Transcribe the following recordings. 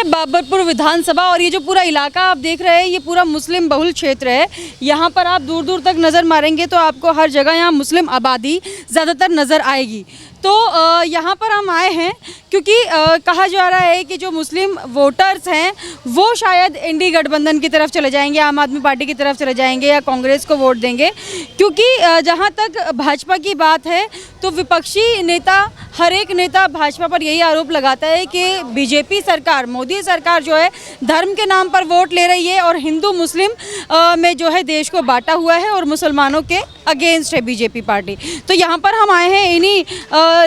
है बाबरपुर विधानसभा और ये जो पूरा इलाका आप देख रहे हैं ये पूरा मुस्लिम बहुल क्षेत्र है। यहाँ पर आप दूर दूर तक नज़र मारेंगे तो आपको हर जगह यहाँ मुस्लिम आबादी ज़्यादातर नज़र आएगी। तो यहाँ पर हम आए हैं क्योंकि कहा जा रहा है कि जो मुस्लिम वोटर्स हैं वो शायद इंडी गठबंधन की तरफ चले जाएंगे, आम आदमी पार्टी की तरफ चले जाएंगे या कांग्रेस को वोट देंगे। क्योंकि जहाँ तक भाजपा की बात है तो विपक्षी नेता, हर एक नेता भाजपा पर यही आरोप लगाता है कि बीजेपी सरकार, मोदी सरकार जो है धर्म के नाम पर वोट ले रही है और हिंदू मुस्लिम में जो है देश को बांटा हुआ है और मुसलमानों के अगेंस्ट है बीजेपी पार्टी। तो यहाँ पर हम आए हैं इन्हीं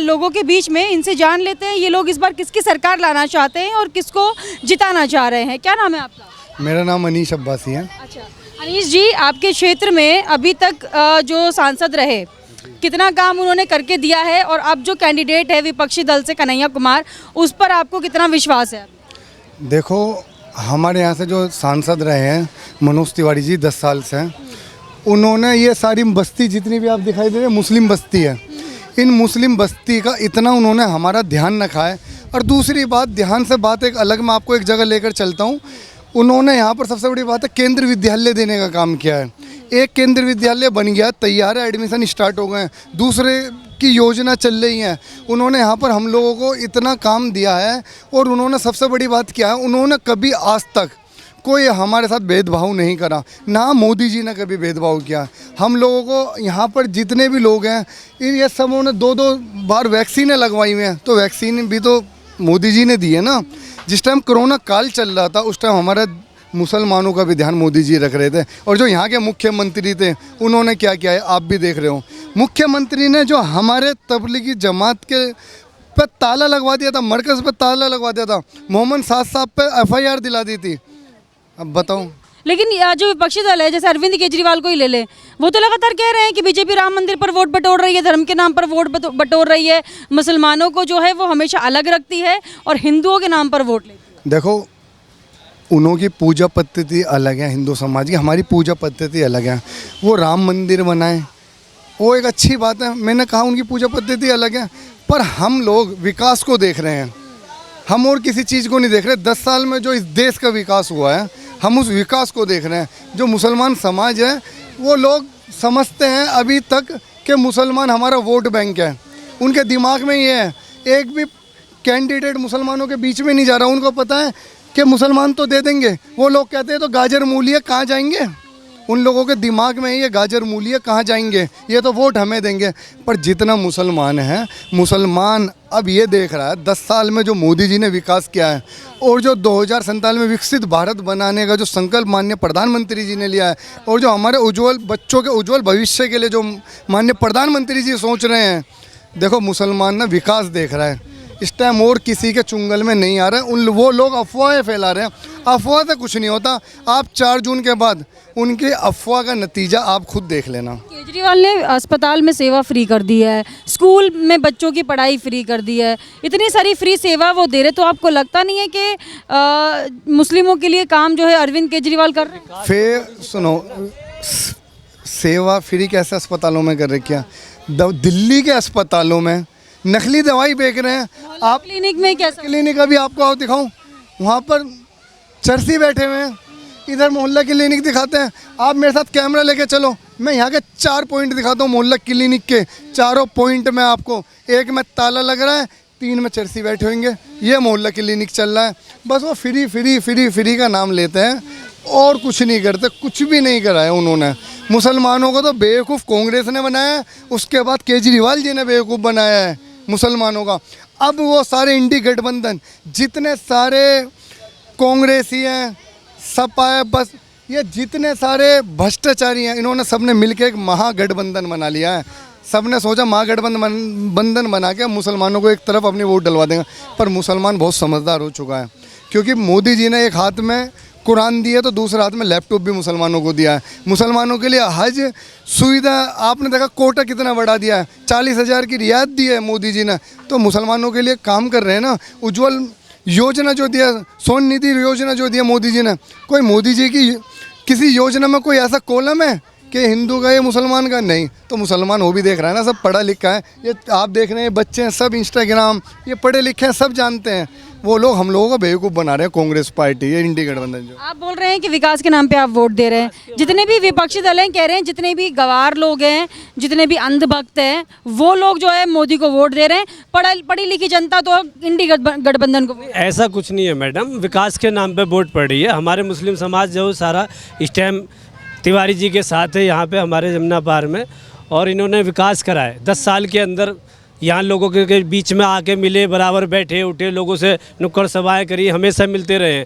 लोगों के बीच में, इनसे जान लेते हैं ये लोग इस बार किसकी सरकार लाना चाहते हैं और किसको जिताना चाह रहे हैं। क्या नाम है आपका? मेरा नाम अनीश अब्बासी है। अच्छा अनीश जी, आपके क्षेत्र में अभी तक जो सांसद रहे कितना काम उन्होंने करके दिया है और अब जो कैंडिडेट है विपक्षी दल से कन्हैया कुमार, उस पर आपको कितना विश्वास है? देखो, हमारे यहाँ से जो सांसद रहे हैं मनोज तिवारी जी 10 साल से हैं, उन्होंने ये सारी बस्ती जितनी भी आप दिखाई दे रहे हैं मुस्लिम बस्ती है, इन मुस्लिम बस्ती का इतना उन्होंने हमारा ध्यान रखा है। और दूसरी बात, ध्यान से बात एक अलग, मैं आपको एक जगह लेकर चलता हूँ। उन्होंने यहाँ पर सबसे बड़ी बात है केंद्र विद्यालय देने का काम किया है। एक केंद्र विद्यालय बन गया, तैयार है, एडमिशन स्टार्ट हो गए हैं, दूसरे की योजना चल रही है। उन्होंने यहाँ पर हम लोगों को इतना काम दिया है। और उन्होंने सबसे बड़ी बात क्या है, उन्होंने कभी आज तक कोई हमारे साथ भेदभाव नहीं करा, ना मोदी जी ने कभी भेदभाव किया। हम लोगों को यहाँ पर जितने भी लोग हैं ये सब उन्होंने 2-2 बार वैक्सीनें लगवाई हुई हैं, तो वैक्सीन भी तो मोदी जी ने दी है ना। जिस टाइम कोरोना काल चल रहा था उस टाइम हमारे मुसलमानों का भी ध्यान मोदी जी रख रहे थे। और जो यहाँ के मुख्यमंत्री थे उन्होंने क्या किया है आप भी देख रहे हो। मुख्यमंत्री ने जो हमारे तबलीगी जमात के पे ताला लगवा दिया था, मरकज़ पे ताला लगवा दिया था, मोहम्मद साद साहब पे FIR दिला दी थी। अब बताओ। लेकिन जो विपक्षी दल है, जैसे अरविंद केजरीवाल को ही ले ले, वो तो लगातार कह रहे हैं कि बीजेपी राम मंदिर पर वोट बटोर रही है, धर्म के नाम पर वोट बटोर रही है, मुसलमानों को जो है वो हमेशा अलग रखती है और हिंदुओं के नाम पर वोट लेती है। देखो, उन्हों की पूजा पद्धति अलग है, हिंदू समाज की, हमारी पूजा पद्धति अलग है। वो राम मंदिर बनाए, वो एक अच्छी बात है, मैंने कहा उनकी पूजा पद्धति अलग है, पर हम लोग विकास को देख रहे हैं, हम और किसी चीज़ को नहीं देख रहे। 10 साल में जो इस देश का विकास हुआ है हम उस विकास को देख रहे हैं। जो मुसलमान समाज है वो लोग समझते हैं अभी तक कि मुसलमान हमारा वोट बैंक है, उनके दिमाग में ये है। एक भी कैंडिडेट मुसलमानों के बीच में नहीं जा रहा, उनको पता है कि मुसलमान तो दे देंगे। वो लोग कहते हैं तो गाजर मूली कहाँ जाएंगे, उन लोगों के दिमाग में ये गाजर मूली कहाँ जाएंगे, ये तो वोट हमें देंगे। पर जितना मुसलमान है, मुसलमान अब ये देख रहा है 10 साल में जो मोदी जी ने विकास किया है और जो 2047 में विकसित भारत बनाने का जो संकल्प माननीय प्रधानमंत्री जी ने लिया है और जो हमारे उज्जवल बच्चों के उज्जवल भविष्य के लिए जो माननीय प्रधानमंत्री जी सोच रहे हैं, देखो मुसलमान ना विकास देख रहा है इस टाइम और किसी के चुंगल में नहीं आ रहा है। वो लोग अफवाहें फैला रहे हैं, अफवाह से कुछ नहीं होता। आप 4 जून के बाद उनके अफवाह का नतीजा आप खुद देख लेना। केजरीवाल ने अस्पताल में सेवा फ्री कर दी है, स्कूल में बच्चों की पढ़ाई फ्री कर दी है, इतनी सारी फ्री सेवा वो दे रहे, तो आपको लगता नहीं है कि मुस्लिमों के लिए काम जो है अरविंद केजरीवाल कर रहे हैं? फिर सुनो, सेवा फ्री कैसे अस्पतालों में कर रखी है? दिल्ली के अस्पतालों में नकली दवाई बेच रहे हैं। आप क्लिनिक में कैसा? क्लिनिक अभी आपको आओ दिखाऊं, वहाँ पर चर्सी बैठे हुए हैं, इधर मोहल्ला क्लिनिक दिखाते हैं। आप मेरे साथ कैमरा लेके चलो, मैं यहाँ के 4 पॉइंट दिखाता हूँ मोहल्ला क्लिनिक के। 4 पॉइंट में आपको, एक में ताला लग रहा है, 3 में चर्सी बैठे होंगे। ये मोहल्ला क्लिनिक चल रहा है। बस वो फ्री फ्री फ्री फ्री का नाम लेते हैं और कुछ नहीं करते, कुछ भी नहीं कराया उन्होंने। मुसलमानों को तो बेवकूफ़ कांग्रेस ने बनाया है, उसके बाद केजरीवाल जी ने बेवकूफ़ बनाया है मुसलमानों का। अब वो सारे इंडी गठबंधन, जितने सारे कांग्रेसी हैं, सपा है, बस ये जितने सारे भ्रष्टाचारी हैं, इन्होंने सबने मिलकर एक महागठबंधन बना लिया है। सबने सोचा महागठबंधन बना के मुसलमानों को एक तरफ अपनी वोट डलवा देंगे। पर मुसलमान बहुत समझदार हो चुका है, क्योंकि मोदी जी ने एक हाथ में कुरान दिया तो दूसरे हाथ में लैपटॉप भी मुसलमानों को दिया है। मुसलमानों के लिए हज सुविधा आपने देखा, कोटा कितना बढ़ा दिया है, 40,000 की रियायत दी है मोदी जी ने। तो मुसलमानों के लिए काम कर रहे हैं ना। उज्ज्वल योजना जो दिया, सोन निधि योजना जो दिया मोदी जी ने, कोई मोदी जी की किसी योजना में कोई ऐसा कॉलम है कि हिंदू का ये मुसलमान का नहीं, तो मुसलमान वो भी देख रहा है ना, सब पढ़ा लिखा है। ये आप देख रहे हैं बच्चे हैं सब इंस्टाग्राम, ये पढ़े लिखे हैं, सब जानते हैं। वो लोग हम लोगों को बेवकूफ़ बना रहे हैं, कांग्रेस पार्टी, ये इंडी गठबंधन जो। आप बोल रहे हैं कि विकास के नाम पे आप वोट दे रहे हैं। जितने भी विपक्षी दल हैं कह रहे हैं, जितने भी गवार लोग हैं, जितने भी अंधभक्त हैं, वो लोग जो है मोदी को वोट दे रहे हैं। पढ़ी लिखी जनता तो इंडी गठबंधन को। ऐसा कुछ नहीं है मैडम, विकास के नाम पे वोट पड़ रही है। हमारे मुस्लिम समाज जो सारा इस टाइम तिवारी जी के साथ है यहाँ पे हमारे जमुना पार में, और इन्होंने विकास करा है 10 साल के अंदर। यहाँ लोगों के बीच में आके मिले, बराबर बैठे उठे, लोगों से नुक्कड़ सभाएं करी, हमेशा मिलते रहे हैं।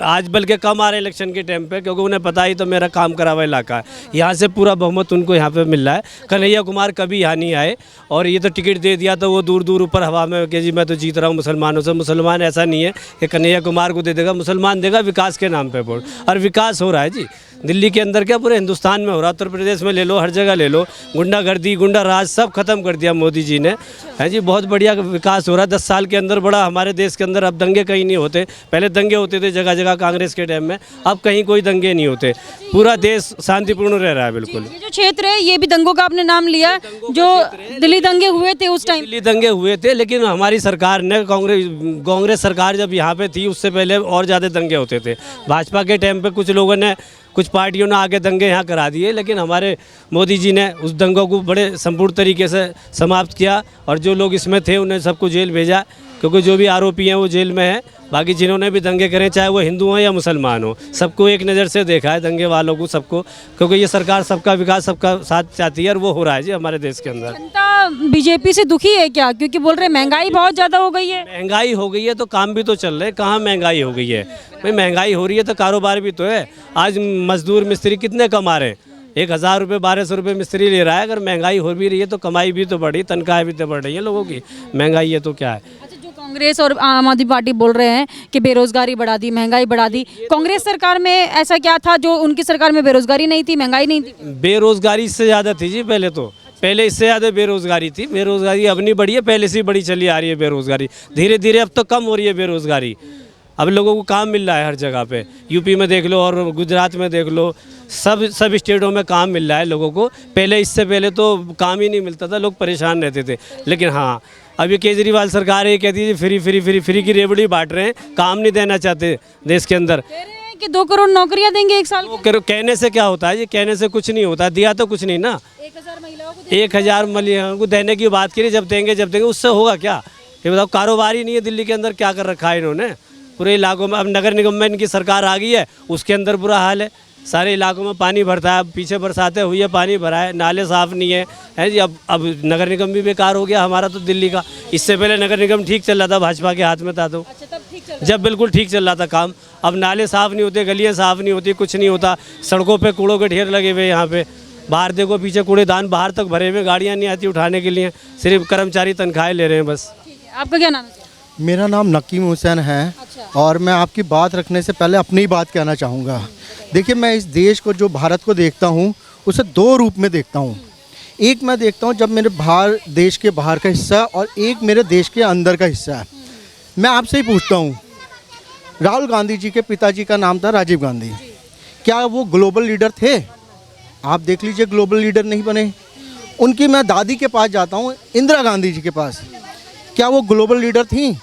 आज बल्कि कम आ रहे इलेक्शन के टाइम पे, क्योंकि उन्हें पता ही तो मेरा काम करा हुआ इलाका है, यहाँ से पूरा बहुमत उनको यहाँ पे मिल रहा है। कन्हैया कुमार कभी यहाँ नहीं आए, और ये तो टिकट दे दिया तो वो दूर दूर ऊपर हवा में कि जी मैं तो जीत रहा हूँ मुसलमानों से। मुसलमान ऐसा नहीं है कि कन्हैया कुमार को दे देगा, मुसलमान देगा विकास के नाम पर वोट। और विकास हो रहा है जी, दिल्ली के अंदर क्या पूरे हिंदुस्तान में हो रहा, उत्तर प्रदेश में ले लो, हर जगह ले लो। गुंडागर्दी, गुंडा राज सब खत्म कर दिया मोदी जी ने, है जी। बहुत बढ़िया विकास हो रहा है 10 साल के अंदर, बड़ा हमारे देश के अंदर। अब दंगे कहीं नहीं होते, पहले दंगे होते थे जगह जगह कांग्रेस के टाइम में, अब कहीं कोई दंगे नहीं होते। पूरा देश शांतिपूर्ण रह रहा है बिल्कुल। ये जो क्षेत्र है ये भी दंगों का आपने नाम लिया, जो दिल्ली दंगे हुए थे उस टाइम। दिल्ली दंगे हुए थे, लेकिन हमारी सरकार ने, कांग्रेस सरकार जब यहाँ पे थी उससे पहले और ज़्यादा दंगे होते थे। भाजपा के टाइम पे कुछ लोगों ने, कुछ पार्टियों ने आगे दंगे यहाँ करा दिए, लेकिन हमारे मोदी जी ने उस दंगों को बड़े संपूर्ण तरीके से समाप्त किया, और जो लोग इसमें थे उन्हें सबको जेल भेजा, क्योंकि जो भी आरोपी हैं वो जेल में हैं। बाकी जिन्होंने भी दंगे करें, चाहे वो हिंदू हों या मुसलमान हो, सबको एक नज़र से देखा है, दंगे वालों को सबको, क्योंकि ये सरकार सबका विकास सबका साथ चाहती है, और वो हो रहा है जी हमारे देश के अंदर। जनता बीजेपी से दुखी है क्या? क्योंकि बोल रहे हैं महंगाई बहुत ज़्यादा हो गई है। महंगाई हो गई है तो काम भी तो चल रहे हैं, कहाँ महंगाई हो गई है भाई? महंगाई हो रही है तो कारोबार भी तो है। आज मजदूर मिस्त्री कितने कमा रहे हैं? 1000 रुपये 1200 रुपये मिस्त्री ले रहा है। अगर महंगाई हो भी रही है तो कमाई भी तो बढ़ी, तनख्वाहें भी तो बढ़ रही है लोगों की। महंगाई है तो क्या है? अच्छा, जो कांग्रेस और आम आदमी पार्टी बोल रहे हैं कि बेरोजगारी बढ़ा दी, महंगाई बढ़ा दी, कांग्रेस सरकार में ऐसा क्या था जो उनकी सरकार में बेरोजगारी नहीं थी, महंगाई नहीं थी? बेरोजगारी इससे ज़्यादा थी जी पहले इससे ज़्यादा बेरोजगारी थी। बेरोजगारी अब नहीं बढ़ी है, पहले से ही बड़ी चली आ रही है बेरोजगारी। धीरे धीरे अब तो कम हो रही है बेरोजगारी। अब लोगों को काम मिल रहा है हर जगह पे, यूपी में देख लो और गुजरात में देख लो, सब स्टेटों में काम मिल रहा है लोगों को। पहले, इससे पहले तो काम ही नहीं मिलता था, लोग परेशान रहते थे। लेकिन हाँ, अब ये केजरीवाल सरकार ये कहती है फ्री की रेवड़ी बांट रहे हैं, काम नहीं देना चाहते देश के अंदर। कह रहे हैं कि 2 करोड़ नौकरियां देंगे एक साल की। कहने से क्या होता है जी? कहने से कुछ नहीं होता, दिया तो कुछ नहीं ना। 1000 महिलाओं को 1000 महिलाओं को देने की बात करिए, जब देंगे उससे होगा क्या? ये बताओ, कारोबार ही नहीं है दिल्ली के अंदर, क्या कर रखा है इन्होंने पूरे इलाकों में। अब नगर निगम में इनकी सरकार आ गई है, उसके अंदर बुरा हाल है, सारे इलाकों में पानी भरता है। अब पीछे बरसातें हुई है, पानी भरा है, नाले साफ़ नहीं है जी। अब नगर निगम भी बेकार हो गया हमारा तो दिल्ली का। इससे पहले नगर निगम ठीक चल रहा था, भाजपा के हाथ में था तो। अच्छा, तब ठीक चल जब बिल्कुल ठीक चल रहा था काम। अब नाले साफ़ नहीं होते, गलियाँ साफ़ नहीं होती, कुछ नहीं होता। सड़कों पर कूड़ों के ढेर लगे हुए यहाँ पे। बाहर देखो, पीछे कूड़ेदान बाहर तक भरे हुए, गाड़ियाँ नहीं आती उठाने के लिए, सिर्फ कर्मचारी तनख्वाहें ले रहे हैं बस। आपका क्या नाम है? मेरा नाम नकीम हुसैन है। अच्छा। और मैं आपकी बात रखने से पहले अपनी बात कहना चाहूँगा। देखिए, मैं इस देश को, जो भारत को देखता हूँ, उसे 2 रूप में देखता हूँ। एक मैं देखता हूँ जब मेरे देश के बाहर का हिस्सा, और एक मेरे देश के अंदर का हिस्सा है। मैं आपसे ही पूछता हूँ, राहुल गांधी जी के पिताजी का नाम था राजीव गांधी, क्या वो ग्लोबल लीडर थे? आप देख लीजिए, ग्लोबल लीडर नहीं बने। उनकी मैं दादी के पास जाता हूँ, इंदिरा गांधी जी के पास, क्या वो ग्लोबल लीडर थी?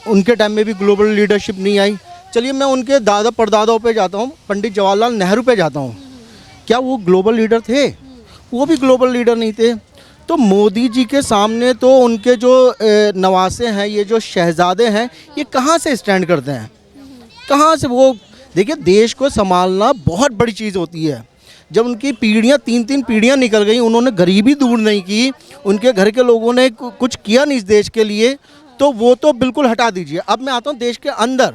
उनके टाइम में भी ग्लोबल लीडरशिप नहीं आई। चलिए, मैं उनके दादा परदादाओं पे जाता हूँ, पंडित जवाहरलाल नेहरू पे जाता हूँ, क्या वो ग्लोबल लीडर थे? वो भी ग्लोबल लीडर नहीं थे। तो मोदी जी के सामने तो उनके जो नवासे हैं, ये जो शहजादे हैं, ये कहाँ से स्टैंड करते हैं? कहाँ से वो? देखिए, देश को संभालना बहुत बड़ी चीज़ होती है। जब उनकी पीढ़ियाँ 3-3 पीढ़ियाँ निकल गई, उन्होंने गरीबी दूर नहीं की, उनके घर के लोगों ने कुछ किया नहीं इस देश के लिए, तो वो तो बिल्कुल हटा दीजिए। अब मैं आता हूँ देश के अंदर।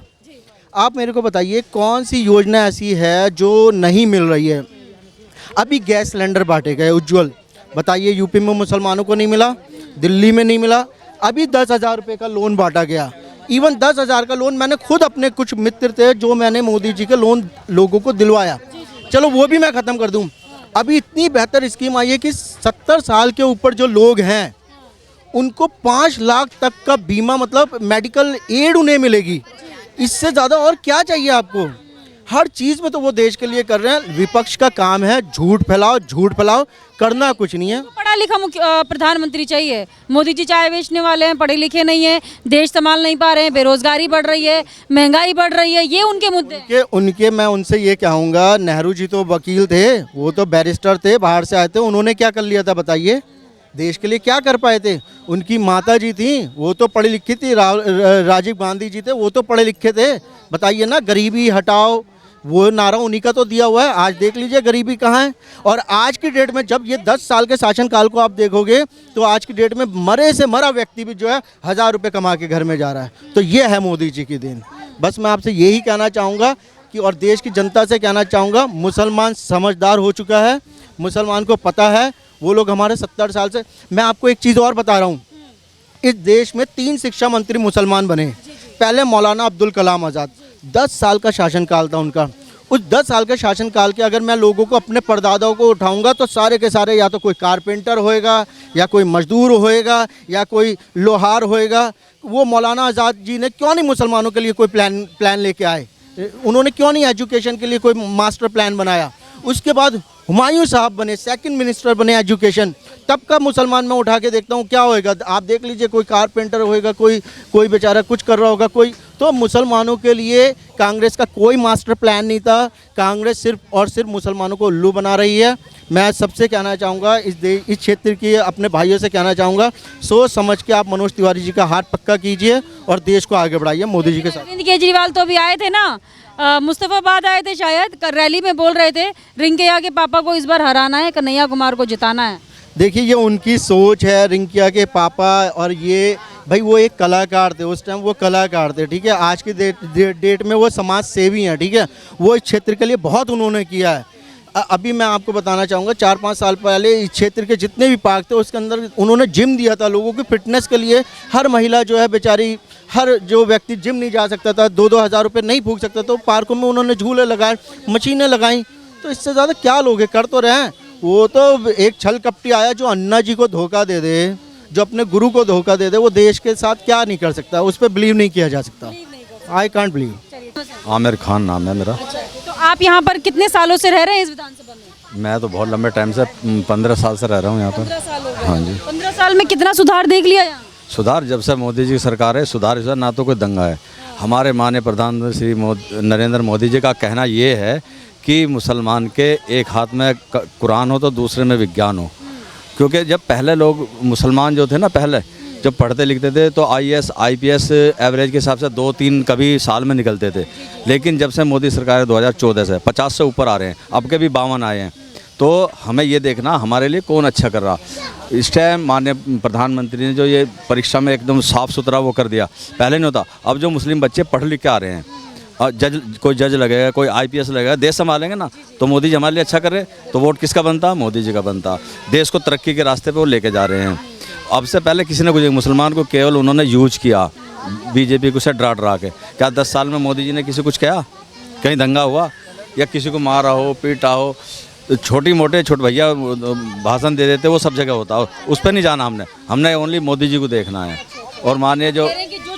आप मेरे को बताइए, कौन सी योजना ऐसी है जो नहीं मिल रही है? अभी गैस सिलेंडर बांटे गए उज्ज्वल, बताइए, यूपी में मुसलमानों को नहीं मिला, दिल्ली में नहीं मिला। अभी 10,000 रुपये का लोन बांटा गया। इवन 10,000 का लोन मैंने खुद, अपने कुछ मित्र थे जो मैंने मोदी जी के लोन लोगों को दिलवाया, चलो वो भी मैं ख़त्म कर दूं। अभी इतनी बेहतर स्कीम आई है कि 70 साल के ऊपर जो लोग हैं उनको 5 लाख तक का बीमा, मतलब मेडिकल एड उन्हें मिलेगी। इससे ज़्यादा और क्या चाहिए आपको? हर चीज़ में तो वो देश के लिए कर रहे हैं। विपक्ष का काम है झूठ फैलाओ, करना कुछ नहीं है। पढ़ा लिखा प्रधानमंत्री चाहिए। मोदी जी चाय बेचने वाले हैं, पढ़े लिखे नहीं हैं, देश संभाल नहीं पा रहे हैं, बेरोजगारी बढ़ रही है, महंगाई बढ़ रही है, ये उनके मुद्दे हैं। उनके मैं उनसे ये कहूँगा, नेहरू जी तो वकील थे, वो तो बैरिस्टर थे, बाहर से आए थे, उन्होंने क्या कर लिया था बताइए? देश के लिए क्या कर पाए थे? उनकी माता जी थी, वो तो पढ़ी लिखी थी, राजीव गांधी जी थे, वो तो पढ़े लिखे थे। बताइए ना, गरीबी हटाओ, वो नारा उन्हीं का तो दिया हुआ है। आज देख लीजिए गरीबी कहाँ है। और आज की डेट में जब ये 10 साल के शासनकाल को आप देखोगे तो आज की डेट में मरे से मरा व्यक्ति भी जो है 1000 रुपये कमा के घर में जा रहा है। तो ये है मोदी जी की देन। बस मैं आपसे यही कहना चाहूँगा कि, और देश की जनता से कहना चाहूँगा, मुसलमान समझदार हो चुका है, मुसलमान को पता है। वो लोग हमारे 70 साल से, मैं आपको एक चीज़ और बता रहा हूँ, इस देश में 3 शिक्षा मंत्री मुसलमान बने। पहले मौलाना अब्दुल कलाम आज़ाद, 10 साल का शासनकाल था उनका। उस 10 साल के शासनकाल के अगर मैं लोगों को, अपने परदादाओं को उठाऊंगा तो सारे के सारे या तो कोई कारपेंटर होएगा, या कोई मजदूर होएगा, या कोई लोहार होएगा। वो मौलाना आज़ाद जी ने क्यों नहीं मुसलमानों के लिए कोई प्लान लेके आए? उन्होंने क्यों नहीं एजुकेशन के लिए कोई मास्टर प्लान बनाया? उसके बाद हुमायूं साहब बने, सेकंड मिनिस्टर बने एजुकेशन, तब का मुसलमान मैं उठा के देखता हूँ क्या होएगा। आप देख लीजिए, कोई कारपेंटर होएगा, कोई बेचारा कुछ कर रहा होगा, कोई। तो मुसलमानों के लिए कांग्रेस का कोई मास्टर प्लान नहीं था। कांग्रेस सिर्फ और सिर्फ मुसलमानों को उल्लू बना रही है। मैं सबसे कहना चाहूँगा, इस क्षेत्र के अपने भाइयों से कहना चाहूँगा, सोच समझ के आप मनोज तिवारी जी का हाथ पक्का कीजिए और देश को आगे बढ़ाइए मोदी जी के साथ। अरविंद केजरीवाल तो अभी आए थे ना, मुस्तफाबाद आए थे शायद, रैली में बोल रहे थे रिंकिया के पापा को इस बार हराना है, कन्हैया कुमार को जिताना है। देखिए, ये उनकी सोच है, रिंकिया के पापा। और ये भाई वो एक कलाकार थे, उस टाइम वो कलाकार थे, ठीक है। आज की डेट में वो समाज सेवी हैं, ठीक है। वो इस क्षेत्र के लिए बहुत उन्होंने किया है। अभी मैं आपको बताना चाहूँगा, 4-5 साल पहले इस क्षेत्र के जितने भी पार्क थे उसके अंदर उन्होंने जिम दिया था लोगों की फिटनेस के लिए। हर महिला जो है बेचारी, हर जो व्यक्ति जिम नहीं जा सकता था, 2-2 हज़ार रुपये नहीं फूंक सकता, तो पार्कों में उन्होंने झूले लगाए, मशीनें लगाई। तो इससे ज़्यादा क्या लोग कर तो रहे हैं। वो तो एक छल कपटी आया जो अन्ना जी को धोखा दे दे, जो अपने गुरु को धोखा दे दे, वो देश के साथ क्या नहीं कर सकता, उस पर बिलीव नहीं किया जा सकता। I can't believe. Aamir Khan नाम है मेरा। तो आप यहाँ पर कितने सालों से रह रहे हैं इस विधानसभा में? मैं तो बहुत लंबे टाइम से 15 साल से रह रहा हूँ यहाँ पर। 15 साल हो गए। हाँ जी। 15 साल में कितना सुधार देख लिया यहाँ? सुधार जब से मोदी जी की सरकार है, सुधार इस ना तो कोई दंगा है। हमारे माननीय प्रधानमंत्री श्री नरेंद्र मोदी जी का कहना ये है कि मुसलमान के एक हाथ में कुरान हो तो दूसरे में विज्ञान हो। क्योंकि जब पहले लोग मुसलमान जो थे ना, पहले जब पढ़ते लिखते थे तो IAS IPS एवरेज के हिसाब से 2-3 कभी साल में निकलते थे। लेकिन जब से मोदी सरकार 2014 से 50 से ऊपर आ रहे हैं, अब के भी 52 आए हैं। तो हमें ये देखना हमारे लिए कौन अच्छा कर रहा। इस टाइम माननीय प्रधानमंत्री ने जो ये परीक्षा में एकदम साफ़ सुथरा वो कर दिया, पहले नहीं होता। अब जो मुस्लिम बच्चे पढ़ लिख के आ रहे हैं, कोई जज लगेगा, कोई IPS लगेगा, देश संभालेंगे ना, तो मोदी जी हमारे लिए अच्छा कर रहे, तो वोट किसका बनता? मोदी जी का बनता। देश को तरक्की के रास्ते पे वो लेके जा रहे हैं। अब से पहले किसी ने कुछ, मुसलमान को केवल उन्होंने यूज किया, बीजेपी को से डरा के। क्या 10 साल में मोदी जी ने किसी कुछ किया? कहीं दंगा हुआ या किसी को मारा हो, पीटा हो? छोटे भैया भाषण दे देते, वो सब जगह होता, उस पर नहीं जाना हमने ओनली मोदी जी को देखना है। और मानिए जो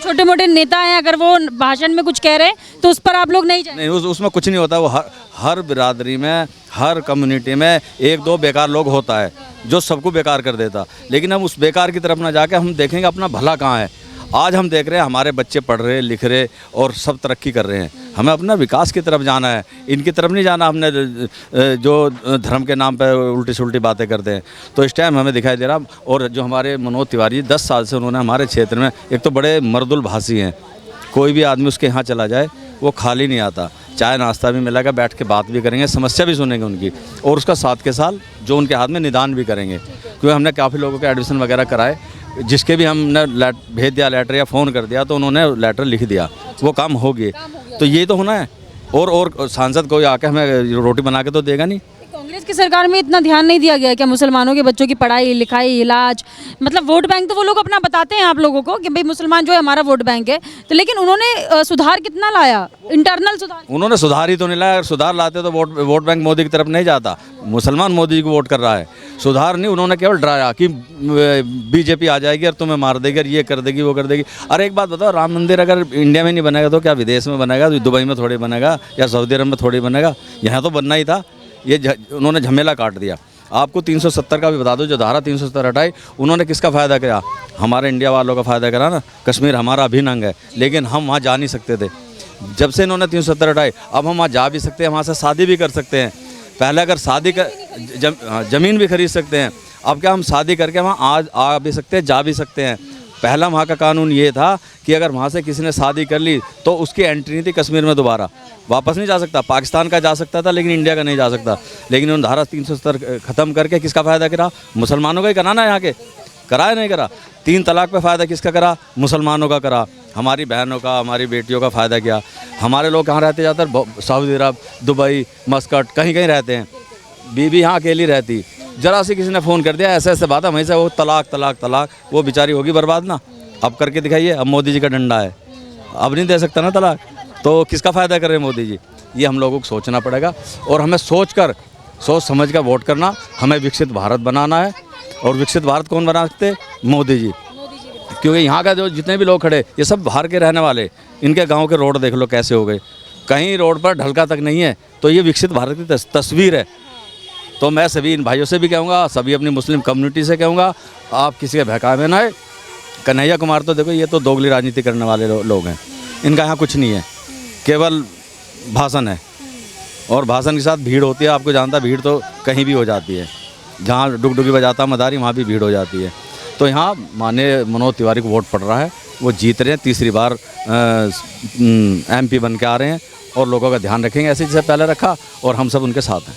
छोटे मोटे नेता हैं, अगर वो भाषण में कुछ कह रहे हैं तो उस पर आप लोग नहीं जाएंगे? नहीं, उसमें कुछ नहीं होता। वो हर बिरादरी में, हर कम्युनिटी में 1-2 बेकार लोग होता है जो सबको बेकार कर देता। लेकिन हम उस बेकार की तरफ ना जाके हम देखेंगे अपना भला कहाँ है। आज हम देख रहे हैं हमारे बच्चे पढ़ रहे, लिख रहे और सब तरक्की कर रहे हैं। हमें अपना विकास की तरफ जाना है, इनकी तरफ नहीं जाना। हमने जो धर्म के नाम पे उल्टी सुल्टी बातें करते हैं, तो इस टाइम हमें दिखाई दे रहा। और जो हमारे मनोज तिवारी 10 साल से उन्होंने हमारे क्षेत्र में, एक तो बड़े मर्दुल भाषी हैं, कोई भी आदमी उसके यहाँ चला जाए वो खाली नहीं आता। चाय नाश्ता भी मिलेगा, बैठ के बात भी करेंगे, समस्या भी सुनेंगे उनकी, और उसका साथ के साथ जो उनके हाथ में निदान भी करेंगे। क्योंकि हमने काफ़ी लोगों के एडमिशन वगैरह कराए, जिसके भी हमने भेज दिया लेटर या फ़ोन कर दिया तो उन्होंने लेटर लिख दिया, वो काम हो गए। तो ये तो होना है। और सांसद कोई आके हमें रोटी बना के तो देगा नहीं। कांग्रेस की सरकार में इतना ध्यान नहीं दिया गया क्या मुसलमानों के बच्चों की पढ़ाई लिखाई इलाज, मतलब वोट बैंक तो वो लोग अपना बताते हैं आप लोगों को कि भाई मुसलमान जो है हमारा वोट बैंक है, तो लेकिन उन्होंने सुधार कितना लाया, इंटरनल सुधार? उन्होंने सुधार ही तो नहीं लाया। अगर सुधार लाते तो वोट बैंक मोदी की तरफ नहीं जाता। मुसलमान मोदी जी को वोट कर रहा है, सुधार नहीं। उन्होंने केवल डराया कि बीजेपी आ जाएगी और तुम्हें मार देगी और ये कर देगी वो कर देगी। अरे एक बात बताओ, राम मंदिर अगर इंडिया में नहीं बनेगा तो क्या विदेश में बनेगा? दुबई में थोड़ी बनेगा या सऊदी अरब में थोड़ी बनेगा? यहाँ तो बनना ही था। ये उन्होंने झमेला काट दिया। आपको 370 का भी बता दो, जो धारा 370 हटाई, उन्होंने किसका फ़ायदा किया? हमारे इंडिया वालों का फ़ायदा करा ना। कश्मीर हमारा अभिन्न अंग है, लेकिन हम वहाँ जा नहीं सकते थे। जब से इन्होंने 370 हटाई, अब हम वहाँ जा भी सकते हैं, वहाँ से शादी भी कर सकते हैं। पहले अगर शादी कर ज़मीन भी खरीद सकते हैं, अब क्या हम शादी करके वहाँ आ भी सकते हैं, जा भी सकते हैं। पहला वहाँ का कानून ये था कि अगर वहाँ से किसी ने शादी कर ली तो उसकी एंट्री नहीं थी कश्मीर में, दोबारा वापस नहीं जा सकता। पाकिस्तान का जा सकता था लेकिन इंडिया का नहीं जा सकता। लेकिन उन धारा 370 ख़त्म करके किसका फ़ायदा करा? मुसलमानों का ही करा ना। यहाँ के कराया नहीं करा। 3 तलाक पे फ़ायदा किसका करा? मुसलमानों का करा। हमारी बहनों का, हमारी बेटियों का फ़ायदा किया। हमारे लोग कहाँ रहते ज़्यादातर? सऊदी अरब, दुबई, मस्कट, कहीं कहीं रहते हैं। बीवी यहाँ अकेली रहती, जरा सी किसी ने फ़ोन कर दिया, ऐसे ऐसे बात है, वहीं से वो तलाक तलाक तलाक, वो बेचारी होगी बर्बाद ना। अब करके दिखाइए। अब मोदी जी का डंडा है, अब नहीं दे सकता ना तलाक, तो किसका फ़ायदा कर रहे हैं मोदी जी? ये हम लोगों को सोचना पड़ेगा और हमें सोच समझ कर वोट करना। हमें विकसित भारत बनाना है। और विकसित भारत कौन बना सकते? मोदी जी। क्योंकि यहाँ का जो जितने भी लोग खड़े, ये सब बाहर के रहने वाले। इनके गाँव के रोड देख लो कैसे हो गए, कहीं रोड पर ढलका तक नहीं है। तो ये विकसित भारत की तस्वीर है। तो मैं सभी इन भाइयों से भी कहूँगा, सभी अपनी मुस्लिम कम्युनिटी से कहूँगा, आप किसी के बहकावे में ना आए। कन्हैया कुमार तो देखो, ये तो दोगली राजनीति करने वाले लोग हैं। इनका यहाँ कुछ नहीं है, केवल भाषण है। और भाषण के साथ भीड़ होती है। आपको जानता, भीड़ तो कहीं भी हो जाती है। जहाँ डुगडुगी बजाता मदारी, वहाँ भी भीड़ हो जाती है। तो यहाँ माननीय मनोज तिवारी को वोट पड़ रहा है। वो जीत रहे हैं, तीसरी बार MP बन के आ रहे हैं और लोगों का ध्यान रखेंगे ऐसे जैसे पहले रखा, और हम सब उनके साथ हैं।